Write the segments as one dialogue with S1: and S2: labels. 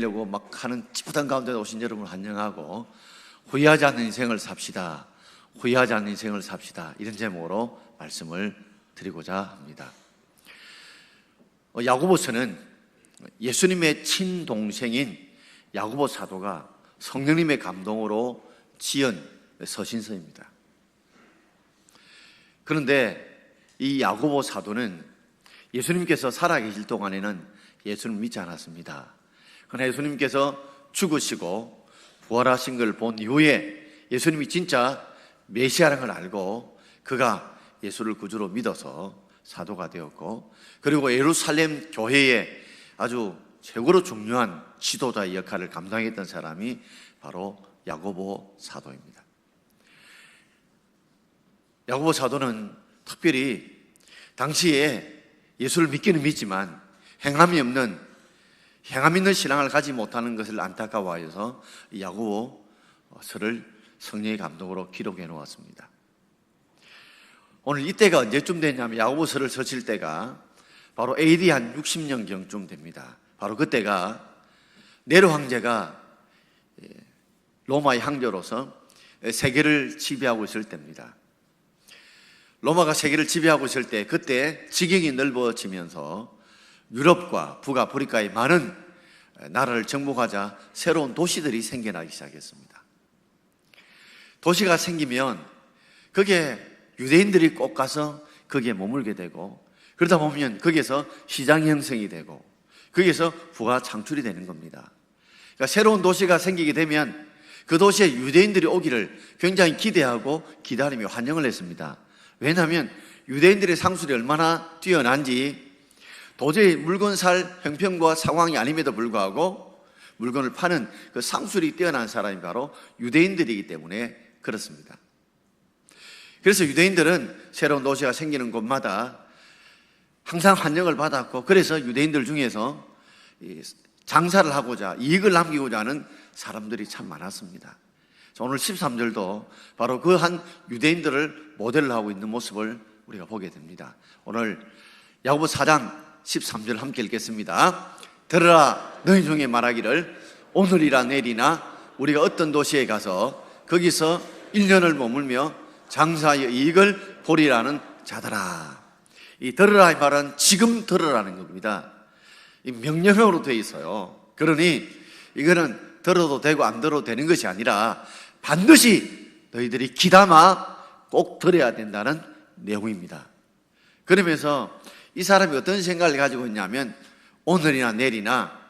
S1: 되려고 막 하는 찌뿌단 가운데 오신 여러분을 환영하고, 후회하지 않는 인생을 삽시다, 후회하지 않는 인생을 삽시다, 이런 제목으로 말씀을 드리고자 합니다. 야고보서는 예수님의 친동생인 야고보 사도가 성령님의 감동으로 지은 서신서입니다. 그런데 이 야고보 사도는 예수님께서 살아계실 동안에는 예수를 믿지 않았습니다. 그러나 예수님께서 죽으시고 부활하신 걸 본 이후에 예수님이 진짜 메시아라는 걸 알고 그가 예수를 구주로 믿어서 사도가 되었고, 그리고 예루살렘 교회에 아주 최고로 중요한 지도자의 역할을 감당했던 사람이 바로 야고보 사도입니다. 야고보 사도는 특별히 당시에 예수를 믿기는 믿지만 행함이 있는 신앙을 가지 못하는 것을 안타까워해서 야고보서를 성령의 감동으로 기록해 놓았습니다. 오늘 이때가 언제쯤 되냐면 야고보서를 쓰실 때가 바로 AD 한 60년경쯤 됩니다. 바로 그때가 네로 황제가 로마의 황제로서 세계를 지배하고 있을 때입니다. 로마가 세계를 지배하고 있을 때, 그때 지경이 넓어지면서 유럽과 북아프리카의 많은 나라를 정복하자 새로운 도시들이 생겨나기 시작했습니다. 도시가 생기면 거기에 유대인들이 꼭 가서 거기에 머물게 되고, 그러다 보면 거기에서 시장 형성이 되고 거기에서 부가 창출이 되는 겁니다. 그러니까 새로운 도시가 생기게 되면 그 도시에 유대인들이 오기를 굉장히 기대하고 기다리며 환영을 했습니다. 왜냐하면 유대인들의 상술이 얼마나 뛰어난지, 도저히 물건 살 형편과 상황이 아님에도 불구하고 물건을 파는 그 상술이 뛰어난 사람이 바로 유대인들이기 때문에 그렇습니다. 그래서 유대인들은 새로운 도시가 생기는 곳마다 항상 환영을 받았고, 그래서 유대인들 중에서 장사를 하고자, 이익을 남기고자 하는 사람들이 참 많았습니다. 오늘 13절도 바로 그 한 유대인들을 모델로 하고 있는 모습을 우리가 보게 됩니다. 오늘 야고보 4장 13절 함께 읽겠습니다. 들으라, 너희 중에 말하기를 오늘이나 내일이나 우리가 어떤 도시에 가서 거기서 1년을 머물며 장사의 이익을 보리라는 자들아. 이 들으라의 말은 지금 들으라는 겁니다. 이 명령형으로 되어 있어요. 그러니 이거는 들어도 되고 안 들어도 되는 것이 아니라 반드시 너희들이 귀담아 꼭 들어야 된다는 내용입니다. 그러면서 이 사람이 어떤 생각을 가지고 있냐면, 오늘이나 내일이나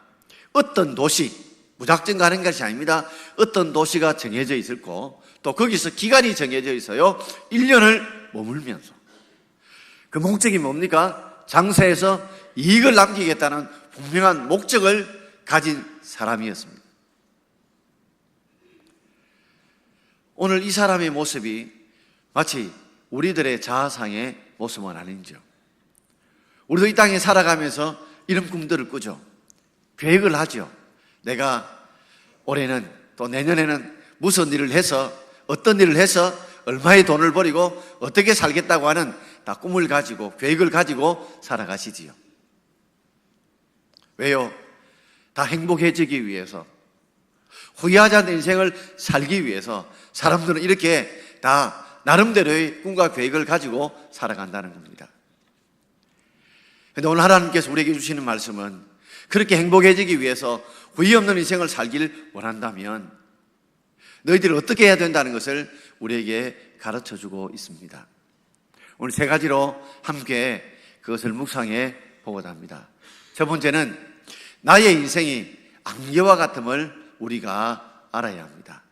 S1: 어떤 도시, 무작정 가는 것이 아닙니다. 어떤 도시가 정해져 있을 거, 또 거기서 기간이 정해져 있어요. 1년을 머물면서. 그 목적이 뭡니까? 장사에서 이익을 남기겠다는 분명한 목적을 가진 사람이었습니다. 오늘 이 사람의 모습이 마치 우리들의 자아상의 모습은 아닌지요. 우리도 이 땅에 살아가면서 이런 꿈들을 꾸죠. 계획을 하죠. 내가 올해는 또 내년에는 무슨 일을 해서, 어떤 일을 해서 얼마의 돈을 벌이고 어떻게 살겠다고 하는 다 꿈을 가지고 계획을 가지고 살아가시지요. 왜요? 다 행복해지기 위해서, 후회하지 않는 인생을 살기 위해서 사람들은 이렇게 다 나름대로의 꿈과 계획을 가지고 살아간다는 겁니다. 그런데 오늘 하나님께서 우리에게 주시는 말씀은, 그렇게 행복해지기 위해서 후회 없는 인생을 살기를 원한다면 너희들이 어떻게 해야 된다는 것을 우리에게 가르쳐주고 있습니다. 오늘 세 가지로 함께 그것을 묵상해 보고자 합니다. 첫 번째는 나의 인생이 안개와 같음을 우리가 알아야 합니다.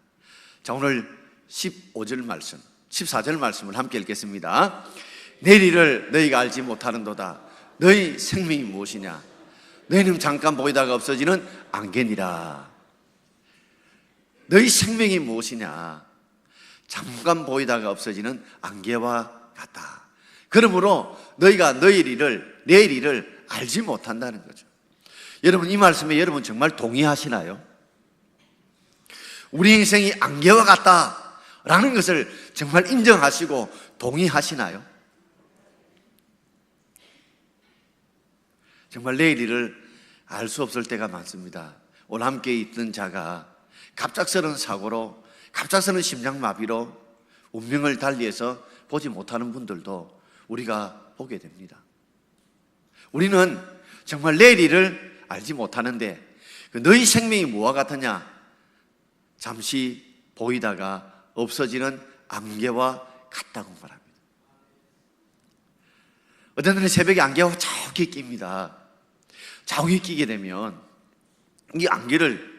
S1: 자, 오늘 15절 말씀, 14절 말씀을 함께 읽겠습니다. 내일 일을 너희가 알지 못하는도다. 너희 생명이 무엇이냐? 너희는 잠깐 보이다가 없어지는 안개니라. 너희 생명이 무엇이냐? 잠깐 보이다가 없어지는 안개와 같다. 그러므로 너희가 내일 일을 알지 못한다는 거죠. 여러분, 이 말씀에 여러분 정말 동의하시나요? 우리 인생이 안개와 같다라는 것을 정말 인정하시고 동의하시나요? 정말 내일 일을 알 수 없을 때가 많습니다. 오늘 함께 있던 자가 갑작스러운 사고로, 갑작스러운 심장마비로 운명을 달리해서 보지 못하는 분들도 우리가 보게 됩니다. 우리는 정말 내일을 알지 못하는데 너희 생명이 뭐와 같으냐? 잠시 보이다가 없어지는 안개와 같다고 말합니다. 어떤 날은 새벽에 안개가 자욱이 낍니다. 자욱이 끼게 되면 이 안개를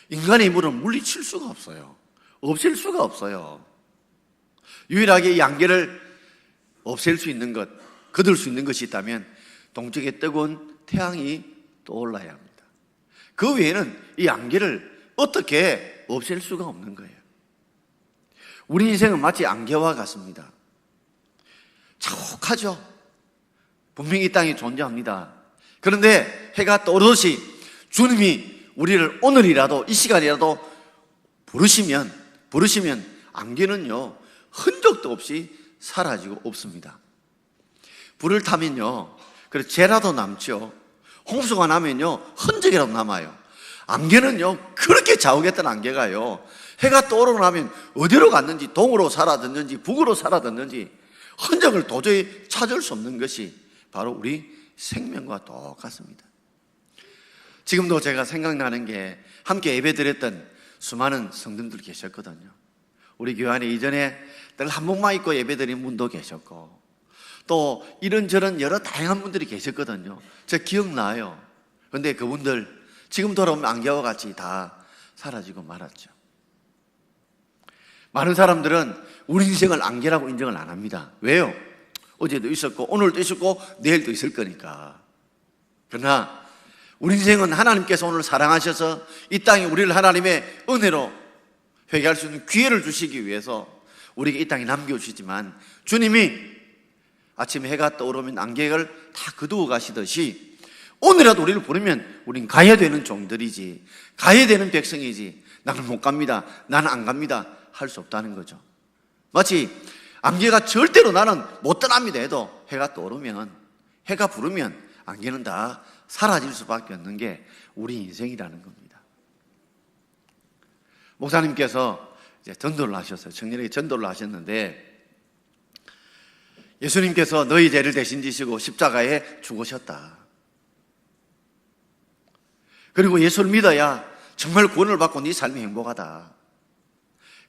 S1: 인간의 힘으로 물리칠 수가 없어요. 없앨 수가 없어요. 유일하게 이 안개를 없앨 수 있는 것, 거둘 수 있는 것이 있다면 동쪽에 뜨거운 태양이 떠올라야 합니다. 그 외에는 이 안개를 어떻게 없앨 수가 없는 거예요. 우리 인생은 마치 안개와 같습니다. 자욱하죠. 분명히 이 땅에 존재합니다. 그런데 해가 떠오르듯이 주님이 우리를 오늘이라도, 이 시간이라도 부르시면 안개는요 흔적도 없이 사라지고 없습니다. 불을 타면요 그래서 재라도 남죠. 홍수가 나면요 흔적이라도 남아요. 안개는요 그렇게 자욱했던 안개가요 해가 떠오르고 나면 어디로 갔는지, 동으로 사라졌는지 북으로 사라졌는지 흔적을 도저히 찾을 수 없는 것이 바로 우리 생명과 똑같습니다. 지금도 제가 생각나는 게 함께 예배드렸던 수많은 성도들 계셨거든요. 우리 교회 안에 이전에 늘 한복만 입고 예배드린 분도 계셨고 또 이런저런 여러 다양한 분들이 계셨거든요. 제가 기억나요. 그런데 그분들 지금 돌아오면 안개와 같이 다 사라지고 말았죠. 많은 사람들은 우리 인생을 안개라고 인정을 안 합니다. 왜요? 어제도 있었고 오늘도 있었고 내일도 있을 거니까. 그러나 우리 인생은 하나님께서 오늘 사랑하셔서 이 땅에 우리를 하나님의 은혜로 회개할 수 있는 기회를 주시기 위해서 우리에게 이 땅에 남겨주시지만 주님이 아침에 해가 떠오르면 안개를 다 거두어 가시듯이 오늘이라도 우리를 부르면 우린 가야 되는 종들이지, 가야 되는 백성이지, 나는 못 갑니다, 나는 안 갑니다 할 수 없다는 거죠. 마치 안개가 절대로 나는 못 떠납니다 해도 해가 떠오르면, 해가 부르면 안개는 다 사라질 수밖에 없는 게 우리 인생이라는 겁니다. 목사님께서 이제 전도를 하셨어요. 청년에게 전도를 하셨는데 예수님께서 너희 죄를 대신 지시고 십자가에 죽으셨다. 그리고 예수를 믿어야 정말 구원을 받고 네 삶이 행복하다.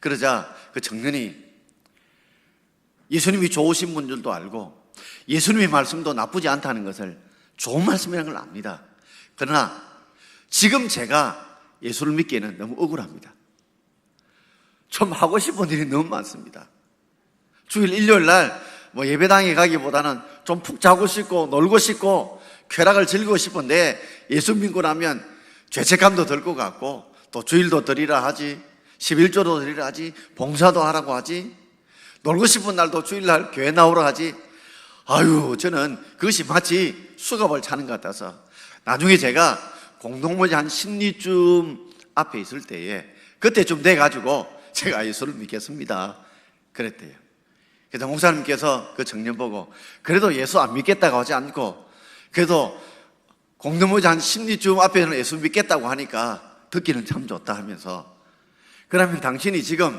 S1: 그러자 그 청년이 예수님이 좋으신 분들도 알고 예수님의 말씀도 나쁘지 않다는 것을, 좋은 말씀이라는 걸 압니다. 그러나 지금 제가 예수를 믿기에는 너무 억울합니다. 좀 하고 싶은 일이 너무 많습니다. 주일 일요일 날 예배당에 가기보다는 좀 푹 자고 싶고 놀고 싶고 쾌락을 즐기고 싶은데 예수 믿고 나면 죄책감도 들 것 같고 또 주일도 드리라 하지, 11조도 드리라 하지, 봉사도 하라고 하지, 놀고 싶은 날도 주일날 교회 나오라 하지. 아유, 저는 그것이 마치 수갑을 차는 것 같아서 나중에 제가 공동모지 한 10리쯤 앞에 있을 때에 그때쯤 돼가지고 제가 예수를 믿겠습니다 그랬대요. 그래서 목사님께서 그 청년 보고 그래도 예수 안 믿겠다고 하지 않고 그래도 공동모지 한 10리쯤 앞에는 예수 믿겠다고 하니까 듣기는 참 좋다 하면서, 그러면 당신이 지금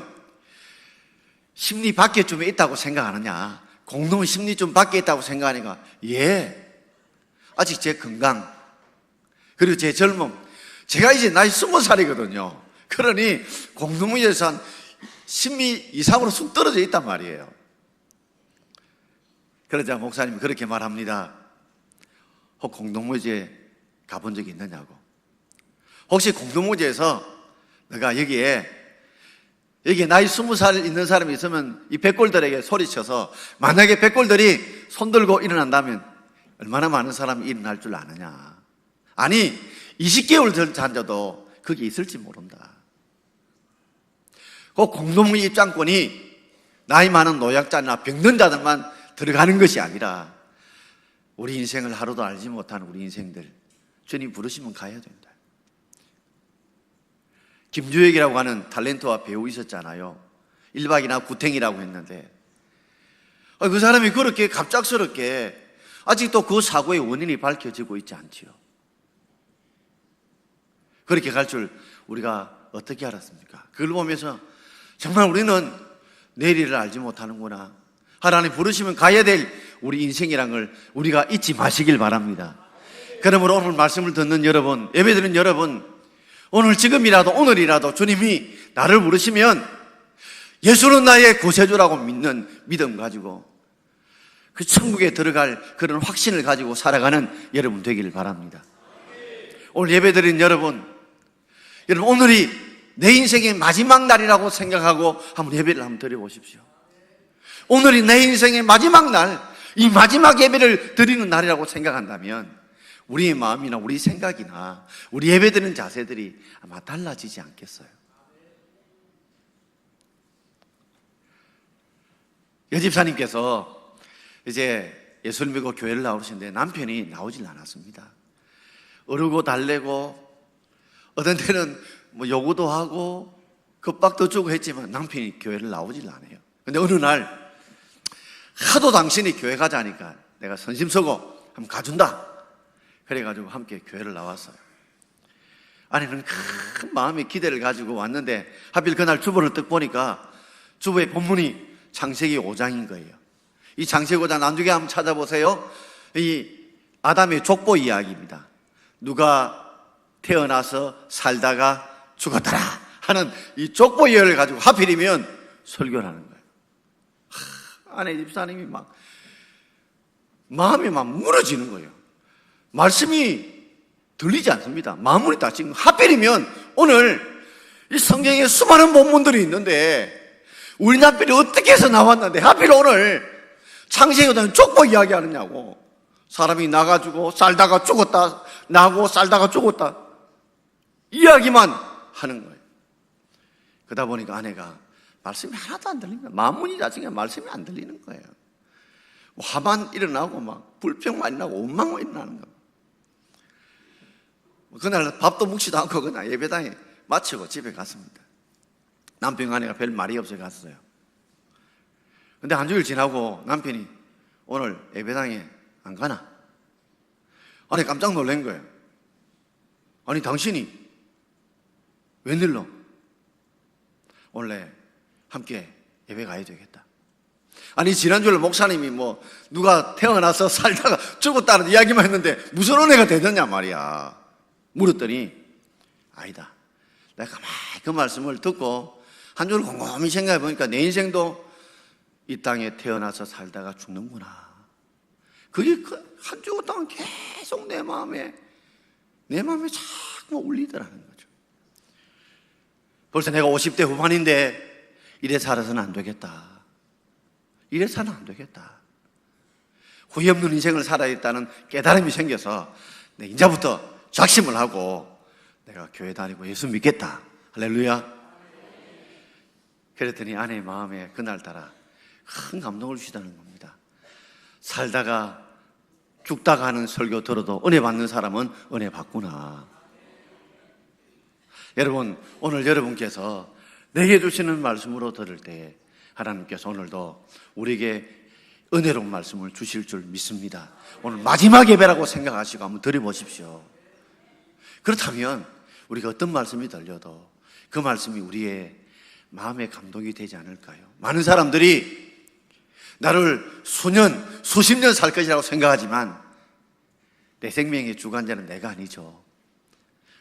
S1: 심리 밖에쯤에 있다고 생각하느냐, 공동 심리쯤 밖에 있다고 생각하니까 예, 아직 제 건강 그리고 제 젊음, 제가 이제 나이 20살이거든요 그러니 공동모지에서 한 10미 이상으로 쑥 떨어져 있단 말이에요. 그러자 목사님이 그렇게 말합니다. 혹 공동모지에 가본 적이 있느냐고. 혹시 공동모지에서 내가 여기에 나이 20살 있는 사람이 있으면 이 백골들에게 소리쳐서 만약에 백골들이 손들고 일어난다면 얼마나 많은 사람이 일어날 줄 아느냐. 아니 20개월 전 잔자도 거기 있을지 모른다. 그 공동모지 입장권이 나이 많은 노약자나 병든 자들만 들어가는 것이 아니라 우리 인생을 하루도 알지 못하는 우리 인생들 주님 부르시면 가야 된다. 김주혁이라고 하는 탤런트와 배우 있었잖아요. 1박 2일 구탱이라고 했는데 그 사람이 그렇게 갑작스럽게 아직도 그 사고의 원인이 밝혀지고 있지 않지요. 그렇게 갈 줄 우리가 어떻게 알았습니까? 그걸 보면서 정말 우리는 내일을 알지 못하는구나. 하나님 부르시면 가야 될 우리 인생이란 걸 우리가 잊지 마시길 바랍니다. 그러므로 오늘 말씀을 듣는 여러분, 예배드리는 여러분, 오늘 지금이라도 오늘이라도 주님이 나를 부르시면 예수는 나의 구세주라고 믿는 믿음 가지고 그 천국에 들어갈 그런 확신을 가지고 살아가는 여러분 되기를 바랍니다. 오늘 예배드린 여러분, 오늘이 내 인생의 마지막 날이라고 생각하고 한번 예배를 한번 드려보십시오. 오늘이 내 인생의 마지막 날, 이 마지막 예배를 드리는 날이라고 생각한다면 우리의 마음이나 우리 생각이나 우리 예배드리는 자세들이 아마 달라지지 않겠어요. 여집사님께서 이제 예수를 믿고 교회를 나오시는데 남편이 나오질 않았습니다. 어르고 달래고 어떤 때는 뭐 요구도 하고 겁박도 주고 했지만 남편이 교회를 나오질 않아요. 근데 어느 날 하도 당신이 교회 가자니까 내가 선심서고 한번 가준다. 그래가지고 함께 교회를 나왔어요. 아내는 큰 마음의 기대를 가지고 왔는데 하필 그날 주보를 딱 보니까 주보의 본문이 창세기 5장인 거예요. 이 창세기 5장 나중에 한번 찾아보세요. 이 아담의 족보 이야기입니다. 누가 태어나서 살다가 죽었더라 하는 이 족보 이야기를 가지고 하필이면 설교를 하는 거예요. 아내 집사님이 막 마음이 막 무너지는 거예요. 말씀이 들리지 않습니다. 마음이 다치는 거예요. 하필이면 오늘 이 성경에 수많은 본문들이 있는데 우리 남편이 어떻게 해서 나왔는데 하필 오늘 창세기 5장 족보 이야기 하느냐고. 사람이 나가지고 살다가 죽었다, 나고 살다가 죽었다 이야기만 하는 거예요. 그러다 보니까 아내가 말씀이 하나도 안 들리는 거예요. 마음문이 닫히니까 말씀이 안 들리는 거예요. 화만 일어나고 막 불평만 일어나고 원망만 일어나는 거예요. 그날 밥도 먹지도 않고 그냥 예배당에 마치고 집에 갔습니다. 남편 아내가 별 말이 없어 갔어요. 근데 한 주일 지나고 남편이 오늘 예배당에 안 가나? 아니 깜짝 놀란 거예요. 아니 당신이 웬일로? 원래 함께 예배 가야 되겠다. 아니 지난주에 목사님이 뭐 누가 태어나서 살다가 죽었다는 이야기만 했는데 무슨 은혜가 되느냐 말이야. 물었더니 아니다. 내가 가만히 그 말씀을 듣고 한 주를 곰곰이 생각해 보니까 내 인생도 이 땅에 태어나서 살다가 죽는구나. 그게 한 주 동안 계속 내 마음에 자꾸 울리더라는 거죠. 벌써 내가 50대 후반인데 이래 살아서는 안 되겠다. 이래 살아는 안 되겠다. 후회 없는 인생을 살아야겠다는 깨달음이 생겨서 내 이제부터 작심을 하고 내가 교회 다니고 예수 믿겠다. 할렐루야. 그랬더니 아내의 마음에 그날따라 큰 감동을 주시다는 겁니다. 살다가 죽다가 하는 설교 들어도 은혜 받는 사람은 은혜 받구나. 여러분, 오늘 여러분께서 내게 주시는 말씀으로 들을 때 하나님께서 오늘도 우리에게 은혜로운 말씀을 주실 줄 믿습니다. 오늘 마지막 예배라고 생각하시고 한번 들어보십시오. 그렇다면 우리가 어떤 말씀이 들려도 그 말씀이 우리의 마음의 감동이 되지 않을까요? 많은 사람들이 나를 수년, 수십 년 살 것이라고 생각하지만 내 생명의 주관자는 내가 아니죠.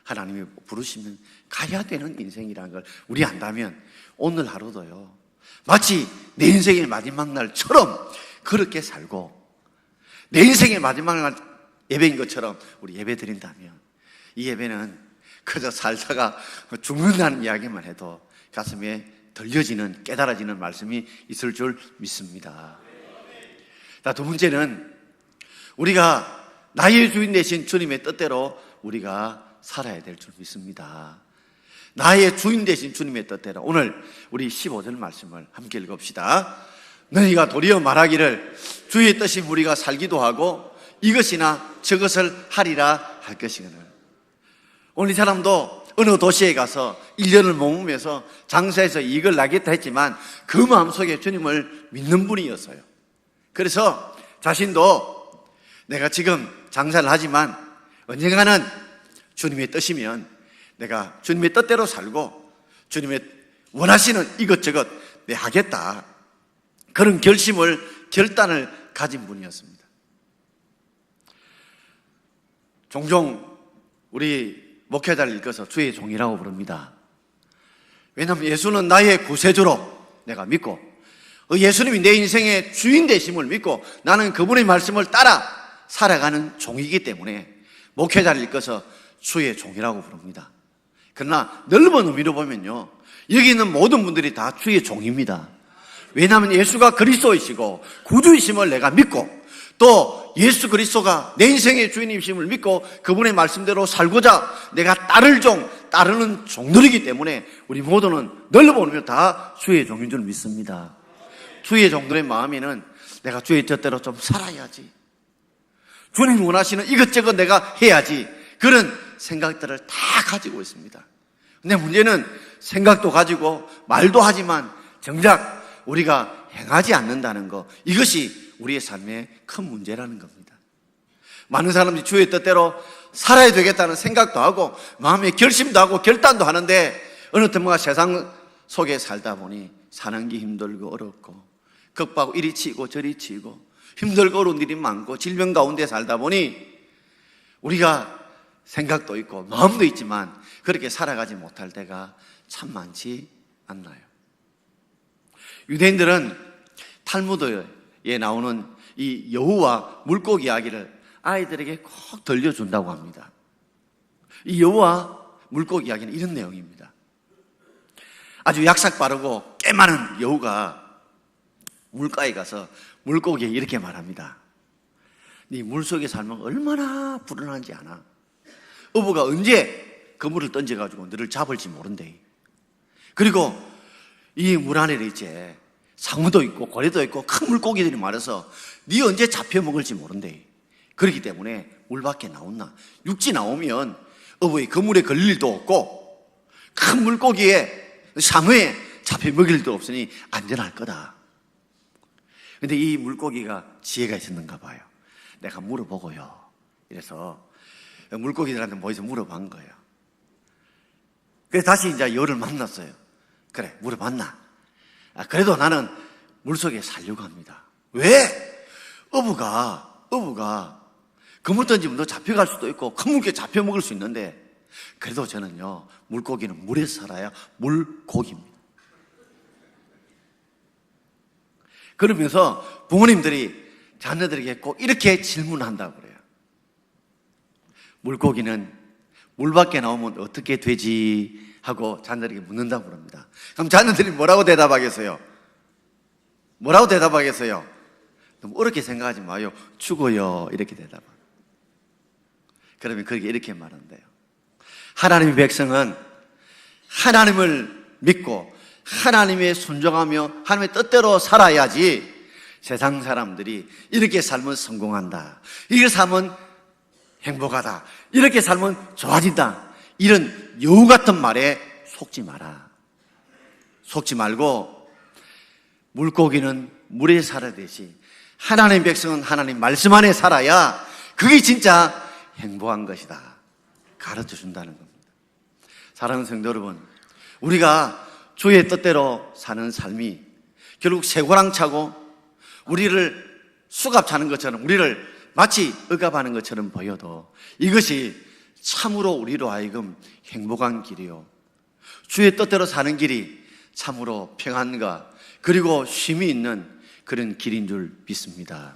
S1: 하나님이 부르시면 가야 되는 인생이라는 걸 우리 안다면 오늘 하루도요 마치 내 인생의 마지막 날처럼 그렇게 살고 내 인생의 마지막 날 예배인 것처럼 우리 예배 드린다면 이 예배는 그저 살다가 죽는다는 이야기만 해도 가슴에 들려지는 깨달아지는 말씀이 있을 줄 믿습니다. 자, 두 번째는 우리가 나의 주인 되신 주님의 뜻대로 우리가 살아야 될 줄 믿습니다. 나의 주인 되신 주님의 뜻대로 오늘 우리 15절 말씀을 함께 읽읍시다. 너희가 도리어 말하기를 주의 뜻이 우리가 살기도 하고 이것이나 저것을 하리라 할 것이거늘. 오늘 이 사람도 어느 도시에 가서 1년을 머무면서 장사해서 이익을 나겠다 했지만 그 마음속에 주님을 믿는 분이었어요. 그래서 자신도 내가 지금 장사를 하지만 언젠가는 주님의 뜻이면 내가 주님의 뜻대로 살고 주님의 원하시는 이것저것 내 하겠다, 그런 결단을 가진 분이었습니다. 종종 우리 목회자를 읽어서 주의 종이라고 부릅니다. 왜냐하면 예수는 나의 구세주로 내가 믿고, 예수님이 내 인생의 주인 되심을 믿고 나는 그분의 말씀을 따라 살아가는 종이기 때문에 목회자를 읽어서 주의 종이라고 부릅니다. 그러나 넓은 의미로 보면요, 여기 있는 모든 분들이 다 주의 종입니다. 왜냐하면 예수가 그리스도이시고 구주이심을 내가 믿고, 또 예수 그리스도가 내 인생의 주인이심을 믿고 그분의 말씀대로 살고자 내가 따르는 종들이기 때문에 우리 모두는 넓어보면 다 주의 종인 줄 믿습니다. 주의 종들의 마음에는 내가 주의 뜻대로 좀 살아야지, 주님 원하시는 이것저것 내가 해야지, 그런 생각들을 다 가지고 있습니다. 근데 문제는 생각도 가지고 말도 하지만 정작 우리가 행하지 않는다는 것, 이것이 우리의 삶의 큰 문제라는 겁니다. 많은 사람들이 주의 뜻대로 살아야 되겠다는 생각도 하고 마음의 결심도 하고 결단도 하는데, 어느 틈과 세상 속에 살다 보니 사는 게 힘들고 어렵고 겁하고 이리 치고 저리 치고 힘들고 어려운 일이 많고 질병 가운데 살다 보니 우리가 생각도 있고 마음도 있지만 그렇게 살아가지 못할 때가 참 많지 않나요? 유대인들은 탈무드에 나오는 이 여우와 물고기 이야기를 아이들에게 꼭 들려준다고 합니다. 이 여우와 물고기 이야기는 이런 내용입니다. 아주 약삭 빠르고 꽤 많은 여우가 물가에 가서 물고기에 이렇게 말합니다. 네 물속에 살면 얼마나 불안한지 아나? 어부가 언제 그물을 던져가지고 너를 잡을지 모른대. 그리고 이 물 안에 이제 상어도 있고 고래도 있고 큰 물고기들이 많아서 네 언제 잡혀 먹을지 모른대. 그렇기 때문에 물 밖에 나온나, 육지 나오면 어부의 그물에 걸릴 일도 없고 큰 물고기에 상어에 잡혀 먹일 일도 없으니 안전할 거다. 근데 이 물고기가 지혜가 있었는가 봐요. 내가 물어보고요, 이래서 물고기들한테 모여서 물어본 거예요. 그래서 다시 이제 여우를 만났어요. 그래, 물어봤나? 그래도 나는 물속에 살려고 합니다. 왜? 어부가 그물 던지면 너 잡혀갈 수도 있고 큰 물고기 잡혀 먹을 수 있는데, 그래도 저는요, 물고기는 물에서 살아야 물고기입니다. 그러면서 부모님들이 자녀들에게 꼭 이렇게 질문한다고 그래요. 물고기는 물 밖에 나오면 어떻게 되지? 하고 자녀들에게 묻는다고 그럽니다. 그럼 자녀들이 뭐라고 대답하겠어요? 뭐라고 대답하겠어요? 너무 어렵게 생각하지 마요. 죽어요. 이렇게 대답합니다. 그러면 그게 이렇게 말한대요. 하나님의 백성은 하나님을 믿고 하나님의 순종하며 하나님의 뜻대로 살아야지 세상 사람들이 이렇게 살면 성공한다, 이렇게 살면 행복하다, 이렇게 살면 좋아진다, 이런 여우 같은 말에 속지 마라. 속지 말고 물고기는 물에 살아야되지 하나님의 백성은 하나님 말씀 안에 살아야 그게 진짜 행복한 것이다 가르쳐 준다는 겁니다. 사랑하는 성도 여러분, 우리가 주의 뜻대로 사는 삶이 결국 쇠고랑 차고 우리를 수갑 차는 것처럼, 우리를 마치 억압하는 것처럼 보여도 이것이 참으로 우리로 하여금 행복한 길이요, 주의 뜻대로 사는 길이 참으로 평안과 그리고 쉼이 있는 그런 길인 줄 믿습니다.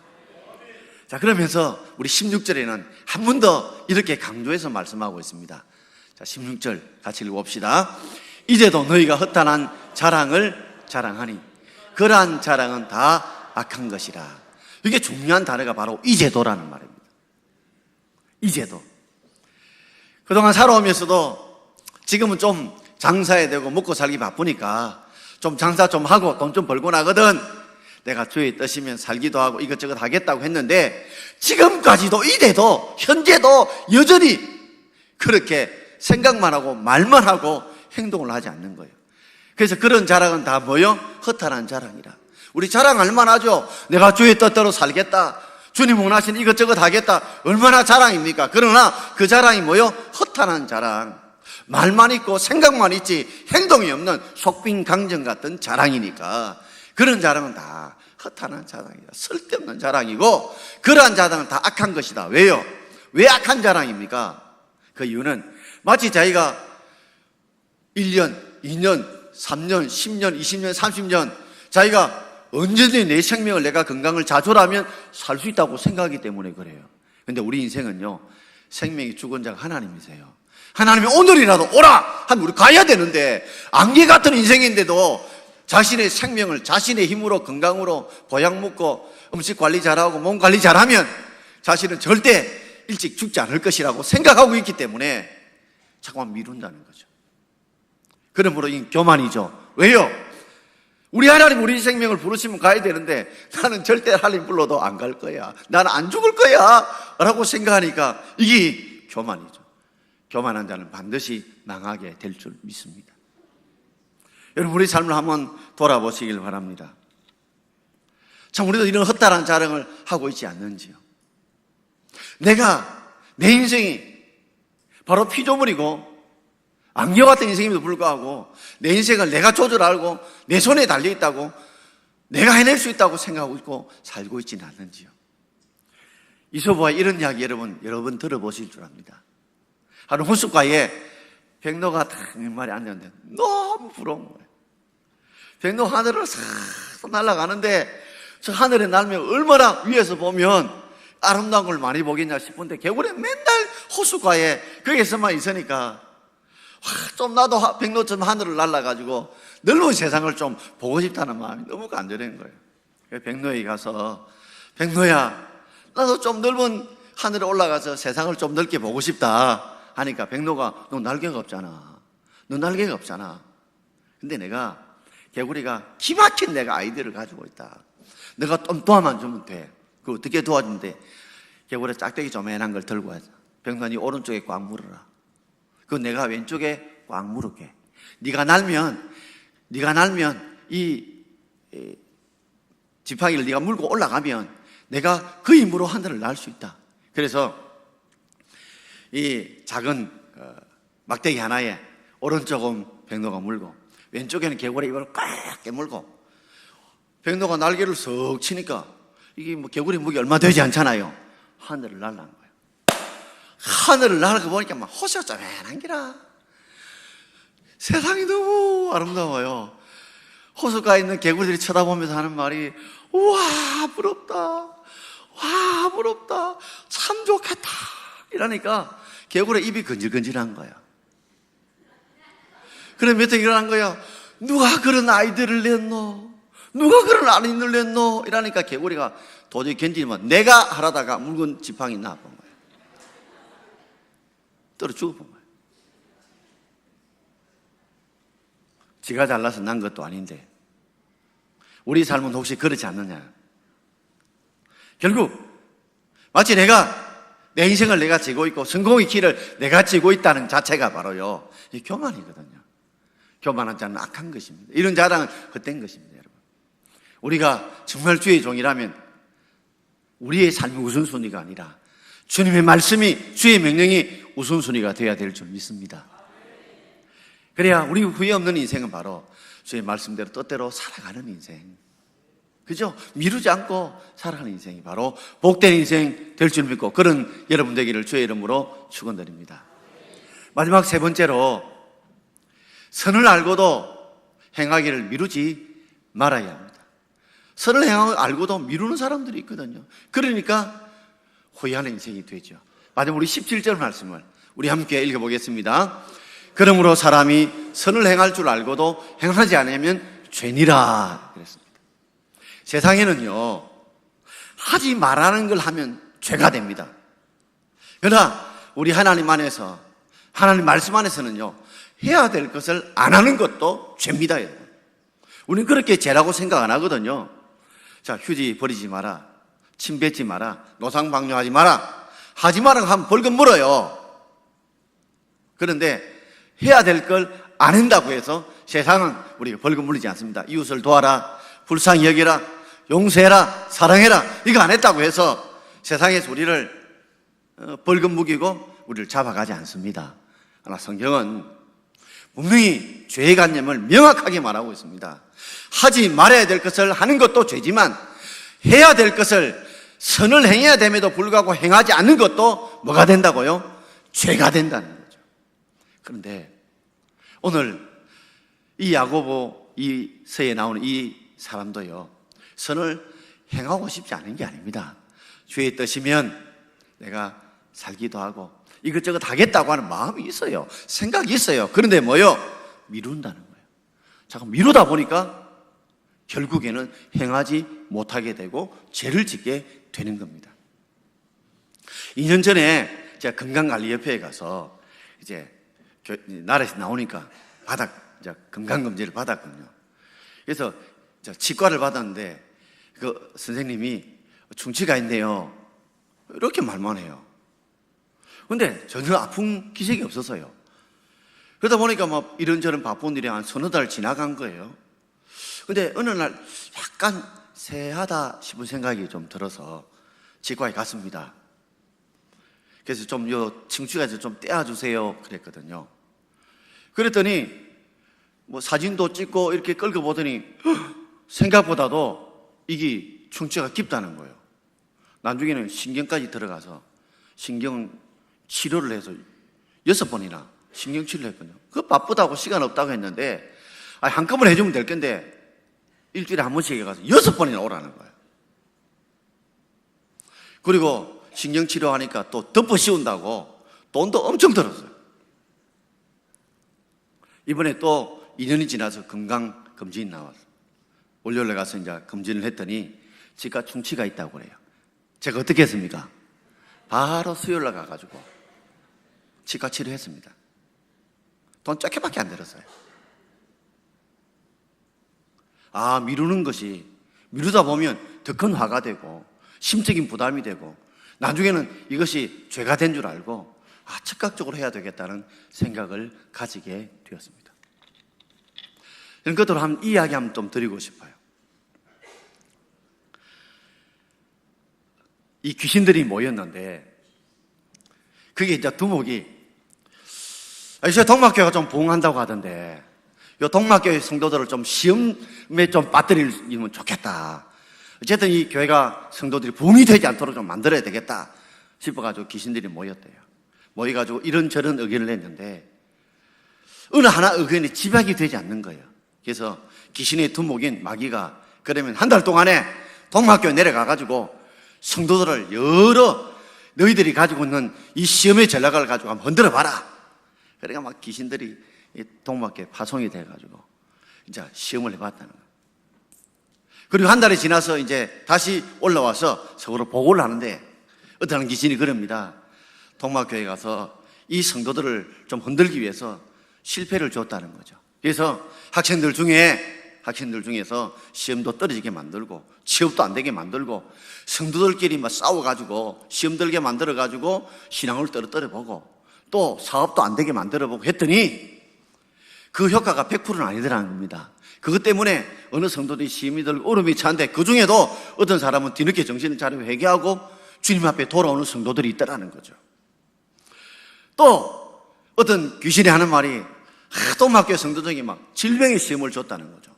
S1: 자, 그러면서 우리 16절에는 한 번 더 이렇게 강조해서 말씀하고 있습니다. 자, 16절 같이 읽어봅시다. 이제도 너희가 허탄한 자랑을 자랑하니 그러한 자랑은 다 악한 것이라. 이게 중요한 단어가 바로 이제도라는 말입니다. 이제도. 그동안 살아오면서도 지금은 좀 장사해야 되고 먹고 살기 바쁘니까 좀 장사 좀 하고 돈 좀 벌고 나거든. 내가 주의 뜻이면 살기도 하고 이것저것 하겠다고 했는데 지금까지도 이래도 현재도 여전히 그렇게 생각만 하고 말만 하고 행동을 하지 않는 거예요. 그래서 그런 자랑은 다 뭐요? 허탄한 자랑이라. 우리 자랑할 만하죠. 내가 주의 뜻대로 살겠다, 주님 원하시는 이것저것 하겠다, 얼마나 자랑입니까? 그러나 그 자랑이 뭐요? 허탄한 자랑. 말만 있고 생각만 있지 행동이 없는 속빈강정 같은 자랑이니까 그런 자랑은 다 허탄한 자랑이다. 쓸데없는 자랑이고 그러한 자랑은 다 악한 것이다. 왜요? 왜 악한 자랑입니까? 그 이유는 마치 자기가 1년, 2년, 3년, 10년, 20년, 30년 자기가 언제든지 내 생명을 내가 건강을 자존하면 살 수 있다고 생각하기 때문에 그래요. 그런데 우리 인생은요, 생명이 죽은 자가 하나님이세요. 하나님이 오늘이라도 오라 하면 우리 가야 되는데 안개 같은 인생인데도 자신의 생명을 자신의 힘으로 건강으로 보약 먹고 음식 관리 잘하고 몸 관리 잘하면 자신은 절대 일찍 죽지 않을 것이라고 생각하고 있기 때문에 자꾸만 미룬다는 거죠. 그러므로 이 교만이죠. 왜요? 우리 하나님 우리 생명을 부르시면 가야 되는데 나는 절대 하나님 불러도 안 갈 거야. 나는 안 죽을 거야 라고 생각하니까 이게 교만이죠. 교만한 자는 반드시 망하게 될 줄 믿습니다. 여러분 우리 삶을 한번 돌아보시길 바랍니다. 참 우리도 이런 헛다란 자랑을 하고 있지 않는지요. 내가 내 인생이 바로 피조물이고 안개 같은 인생임에도 불구하고 내 인생을 내가 조절하고 내 손에 달려있다고 내가 해낼 수 있다고 생각하고 있고 살고 있지는 않는지요. 이소부와 이런 이야기 여러분 여러 번 들어보실 줄 압니다. 하루 호숫가에 백로가 딱 말이 앉았는데 너무 부러운 거예요. 백로 하늘을 싹 날아가는데 저 하늘에 날면 얼마나 위에서 보면 아름다운 걸 많이 보겠냐 싶은데 개구리 맨날 호숫가에 거기에서만 있으니까 좀 나도 백로처럼 하늘을 날아가지고 넓은 세상을 좀 보고 싶다는 마음이 너무 간절한 거예요. 백로에 가서 백로야 나도 좀 넓은 하늘에 올라가서 세상을 좀 넓게 보고 싶다 하니까 백로가 너 날개가 없잖아. 너 날개가 없잖아. 근데 내가 개구리가 기막힌 내가 아이디어를 가지고 있다. 내가 좀 도와만 주면 돼. 그 어떻게 도와준대? 개구리 짝대기 조그만한 걸 들고 와서 백로야 네 오른쪽에 꽉 물어라. 그 내가 왼쪽에 꽉 물을게. 네가 날면 이 지팡이를 네가 물고 올라가면 내가 그 힘으로 하늘을 날 수 있다. 그래서 이 작은 막대기 하나에 오른쪽은 백로가 물고 왼쪽에는 개구리 입을 꽉 깨물고 백로가 날개를 석 치니까 이게 뭐 개구리 무게 얼마 되지 않잖아요. 하늘을 날라는 거예요. 하늘을 날아가 보니까 막 호수가 쪼맨한 기라. 세상이 너무 아름다워요. 호수가에 있는 개구리들이 쳐다보면서 하는 말이 와 부럽다. 와 부럽다. 참 좋겠다. 이러니까 개구리 입이 건질건질한 거야. 그래 몇 해 일어난 거야. 누가 그런 아이들을 냈노? 누가 그런 아이들을 냈노? 이러니까 개구리가 도저히 견디면 내가 하라다가 묽은 지팡이 나쁜 거야. 떨어 죽어본 거야. 지가 잘나서 난 것도 아닌데 우리 삶은 혹시 그렇지 않느냐? 결국 마치 내 인생을 내가 쥐고 있고 성공의 길을 내가 쥐고 있다는 자체가 바로요 이 교만이거든요. 교만한 자는 악한 것입니다. 이런 자랑은 헛된 것입니다. 여러분 우리가 정말 주의 종이라면 우리의 삶이 우선순위가 아니라 주님의 말씀이 주의 명령이 우선순위가 되어야 될 줄 믿습니다. 그래야 우리 후회 없는 인생은 바로 주의 말씀대로 뜻대로 살아가는 인생, 그죠? 미루지 않고 살아가는 인생이 바로 복된 인생 될 줄 믿고 그런 여러분 되기를 주의 이름으로 축원드립니다. 마지막 세 번째로 선을 알고도 행하기를 미루지 말아야 합니다. 선을 알고도 미루는 사람들이 있거든요. 그러니까 후회하는 인생이 되죠. 마지막 우리 17절 말씀을 우리 함께 읽어보겠습니다. 그러므로 사람이 선을 행할 줄 알고도 행하지 않으면 죄니라 그랬습니다. 세상에는요 하지 말라는 걸 하면 죄가 됩니다. 그러나 우리 하나님 안에서 하나님 말씀 안에서는요 해야 될 것을 안 하는 것도 죄입니다. 여러분. 우리는 그렇게 죄라고 생각 안 하거든요. 자, 휴지 버리지 마라, 침 뱉지 마라, 노상방뇨하지 마라, 하지 마라 하면 벌금 물어요. 그런데 해야 될 걸 안 한다고 해서 세상은 우리가 벌금 물리지 않습니다. 이웃을 도와라, 불쌍히 여기라, 용서해라, 사랑해라, 이거 안 했다고 해서 세상에서 우리를 벌금 무기고 우리를 잡아가지 않습니다. 그러나 성경은 분명히 죄의 관념을 명확하게 말하고 있습니다. 하지 말아야 될 것을 하는 것도 죄지만 해야 될 것을 선을 행해야 됨에도 불구하고 행하지 않는 것도 뭐가 된다고요? 죄가 된다는 거죠. 그런데 오늘 이 야고보 이 서에 나오는 이 사람도요, 선을 행하고 싶지 않은 게 아닙니다. 주의 뜻이면 내가 살기도 하고 이것저것 하겠다고 하는 마음이 있어요. 생각이 있어요. 그런데 뭐요? 미룬다는 거예요. 자꾸 미루다 보니까 결국에는 행하지 못하게 되고 죄를 짓게 되는 겁니다. 2년 전에 제가 건강관리협회에 가서 이제 나라에서 나오니까 건강검진을 받았거든요. 그래서 치과를 받았는데 그 선생님이 충치가 있네요. 이렇게 말만 해요. 근데 전혀 아픈 기색이 없었어요. 그러다 보니까 뭐 이런저런 바쁜 일이 한 서너 달 지나간 거예요. 근데 어느 날 약간 새하다 싶은 생각이 좀 들어서 치과에 갔습니다. 그래서 좀 충치가 좀 떼어주세요 그랬거든요. 그랬더니 뭐 사진도 찍고 이렇게 끌고 보더니 생각보다도 이게 충치가 깊다는 거예요. 나중에는 신경까지 들어가서 신경 치료를 해서 6번이나 신경 치료를 했거든요. 그거 바쁘다고 시간 없다고 했는데 한꺼번에 해주면 될 건데 일주일에 한 번씩 해가서 6번이나 오라는 거예요. 그리고 신경 치료하니까 또 덮어 씌운다고 돈도 엄청 들었어요. 이번에 또 2년이 지나서 건강검진이 나왔어요. 월요일에 가서 이제 검진을 했더니 치과 충치가 있다고 그래요. 제가 어떻게 했습니까? 바로 수요일날 가가지고 치과 치료했습니다. 돈 쪼개밖에 안 들었어요. 미루는 것이 미루다 보면 더 큰 화가 되고 심적인 부담이 되고 나중에는 이것이 죄가 된 줄 알고 즉각적으로 해야 되겠다는 생각을 가지게 되었습니다. 이런 것들을 이야기 한번 좀 드리고 싶어요. 이 귀신들이 모였는데 그게 이제 두목이 이제 동막교회가 좀 부흥한다고 하던데 이 동막교회 성도들을 좀 시험에 좀 빠뜨리면 좋겠다. 어쨌든 이 교회가 성도들이 부흥이 되지 않도록 좀 만들어야 되겠다 싶어가지고 귀신들이 모였대요. 모여가지고 이런저런 의견을 냈는데 어느 하나 의견이 집약이 되지 않는 거예요. 그래서 귀신의 두목인 마귀가 그러면 한 달 동안에 동막교회 내려가가지고 성도들을 너희들이 가지고 있는 이 시험의 전략을 가지고 한번 흔들어 봐라. 그러니까 막 귀신들이 동막교회 파송이 돼가지고 이제 시험을 해봤다는 거예요. 그리고 한 달이 지나서 이제 다시 올라와서 서로 보고를 하는데 어떤 귀신이 그럽니다. 동막교회에 가서 이 성도들을 좀 흔들기 위해서 실패를 줬다는 거죠. 그래서 학생들 중에서 시험도 떨어지게 만들고 취업도 안 되게 만들고 성도들끼리 막 싸워가지고 시험 들게 만들어가지고 신앙을 떨어뜨려보고 또 사업도 안 되게 만들어보고 했더니 그 효과가 100%는 아니더라는 겁니다. 그것 때문에 어느 성도들이 시험이 들고 어려움이 차는데 그 중에도 어떤 사람은 뒤늦게 정신을 차리고 회개하고 주님 앞에 돌아오는 성도들이 있다라는 거죠. 또 어떤 귀신이 하는 말이 동막교회 성도들에게 막 질병의 시험을 줬다는 거죠.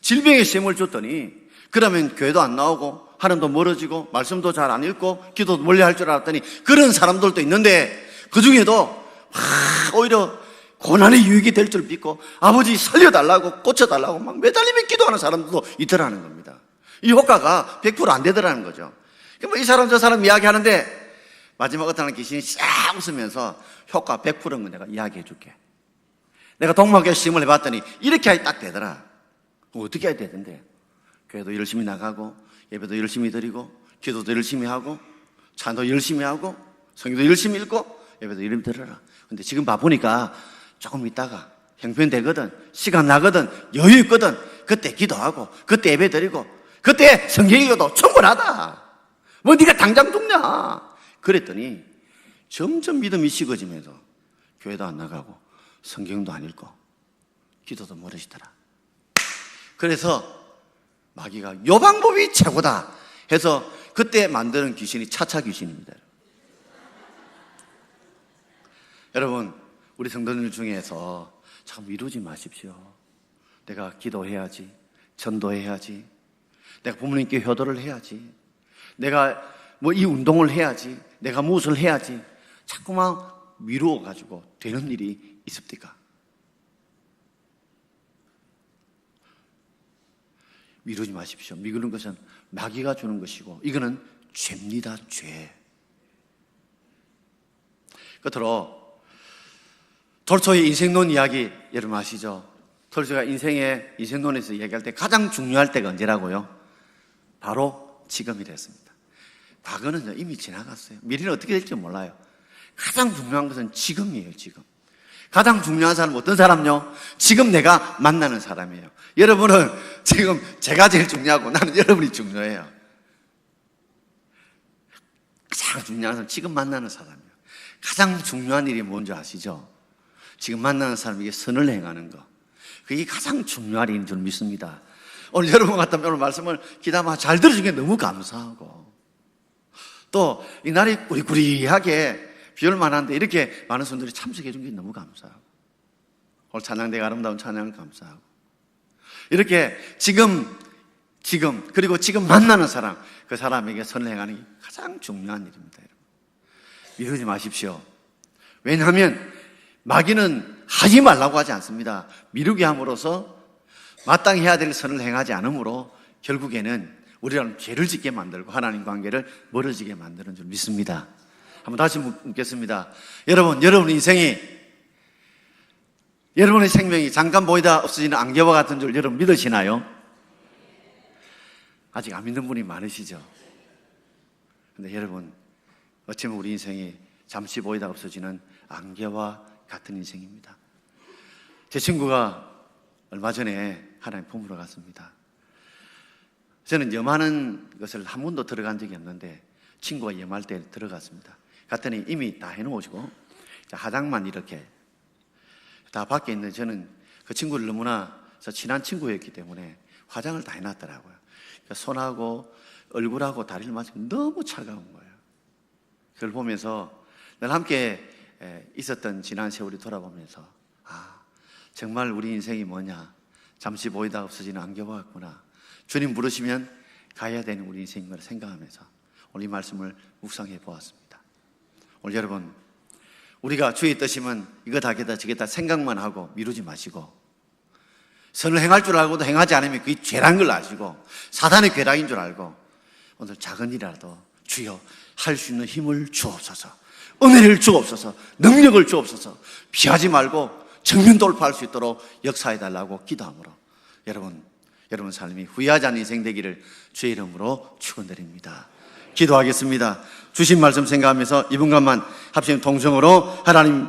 S1: 질병의 시험을 줬더니 그러면 교회도 안 나오고 하나님도 멀어지고 말씀도 잘 안 읽고 기도도 멀리 할 줄 알았더니 그런 사람들도 있는데 그 중에도 오히려 고난의 유익이 될 줄 믿고 아버지 살려달라고 고쳐달라고 막 매달리며 기도하는 사람들도 있더라는 겁니다. 이 효과가 100% 안 되더라는 거죠. 이 사람 저 사람 이야기하는데 마지막 어떤 귀신이 싹 웃으면서 효과 100%인 거 내가 이야기해 줄게. 내가 동막교회 시험을 해봤더니 이렇게 하기 딱 되더라. 어떻게 해야 되던데? 교회도 열심히 나가고 예배도 열심히 드리고 기도도 열심히 하고 찬도 열심히 하고 성경도 열심히 읽고 예배도 이름 들어라. 근데 지금 바쁘니까 조금 있다가 형편되거든 시간 나거든 여유 있거든 그때 기도하고 그때 예배 드리고 그때 성경 읽어도 충분하다. 뭐 네가 당장 죽냐? 그랬더니 점점 믿음이 식어지면서 교회도 안 나가고 성경도 안 읽고 기도도 멀어지더라. 그래서 마귀가 요 방법이 최고다 해서 그때 만드는 귀신이 차차 귀신입니다. 여러분 우리 성도들 중에서 참 미루지 마십시오. 내가 기도해야지, 전도해야지, 내가 부모님께 효도를 해야지, 내가 뭐 이 운동을 해야지, 내가 무엇을 해야지, 자꾸만 미루어가지고 되는 일이 있습니까? 미루지 마십시오. 미루는 것은 마귀가 주는 것이고 이거는 죄입니다. 죄. 끝으로 톨스토이의 인생론 이야기 여러분 아시죠? 톨스토이가 인생론에서 얘기할 때 가장 중요할 때가 언제라고요? 바로 지금이랬습니다. 과거는 이미 지나갔어요. 미래는 어떻게 될지 몰라요. 가장 중요한 것은 지금이에요. 지금. 가장 중요한 사람은 어떤 사람요? 지금 내가 만나는 사람이에요. 여러분은 지금 제가 제일 중요하고 나는 여러분이 중요해요. 가장 중요한 사람은 지금 만나는 사람이에요. 가장 중요한 일이 뭔지 아시죠? 지금 만나는 사람에게 선을 행하는 거. 그게 가장 중요한 일인 줄 믿습니다. 오늘 여러분 같다면 오늘 말씀을 기다마 잘 들어준 게 너무 감사하고 또 이 날이 꾸리꾸리하게 비올만 한데 이렇게 많은 손들이 참석해 준 게 너무 감사하고 오늘 찬양대가 아름다운 찬양을 감사하고 이렇게 지금 그리고 지금 만나는 사람 그 사람에게 선을 행하는 게 가장 중요한 일입니다. 여러분. 미루지 마십시오. 왜냐하면 마귀는 하지 말라고 하지 않습니다. 미루게 함으로써 마땅히 해야 될 선을 행하지 않으므로 결국에는 우리는 죄를 짓게 만들고 하나님 관계를 멀어지게 만드는 줄 믿습니다. 한번 다시 묻겠습니다. 여러분 인생이 여러분의 생명이 잠깐 보이다 없어지는 안개와 같은 줄 여러분 믿으시나요? 아직 안 믿는 분이 많으시죠? 근데 여러분 어쩌면 우리 인생이 잠시 보이다 없어지는 안개와 같은 인생입니다. 제 친구가 얼마 전에 하나님 품으러 갔습니다. 저는 염하는 것을 한 번도 들어간 적이 없는데 친구가 염할 때 들어갔습니다. 갔더니 이미 다 해놓으시고 화장만 이렇게 다 밖에 있는 저는 그 친구를 너무나 친한 친구였기 때문에 화장을 다 해놨더라고요. 그러니까 손하고 얼굴하고 다리를 맞추고 너무 차가운 거예요. 그걸 보면서 늘 함께 있었던 지난 세월이 돌아보면서 정말 우리 인생이 뭐냐, 잠시 보이다 없어지는 안개와 같구나. 주님 부르시면 가야 되는 우리 인생인 걸 생각하면서 오늘 이 말씀을 묵상해 보았습니다. 오늘 여러분 우리가 주의 뜻이면 이거 하겠다 저겠다 생각만 하고 미루지 마시고 선을 행할 줄 알고도 행하지 않으면 그게 죄란 걸 아시고 사단의 괴락인 줄 알고 오늘 작은 일이라도 주여 할 수 있는 힘을 주옵소서, 은혜를 주옵소서, 능력을 주옵소서, 피하지 말고 정면 돌파할 수 있도록 역사해 달라고 기도함으로 여러분 삶이 후회하지 않는 인생 되기를 주의 이름으로 축원드립니다. 기도하겠습니다. 주신 말씀 생각하면서 이분간만 합심 동성으로 하나님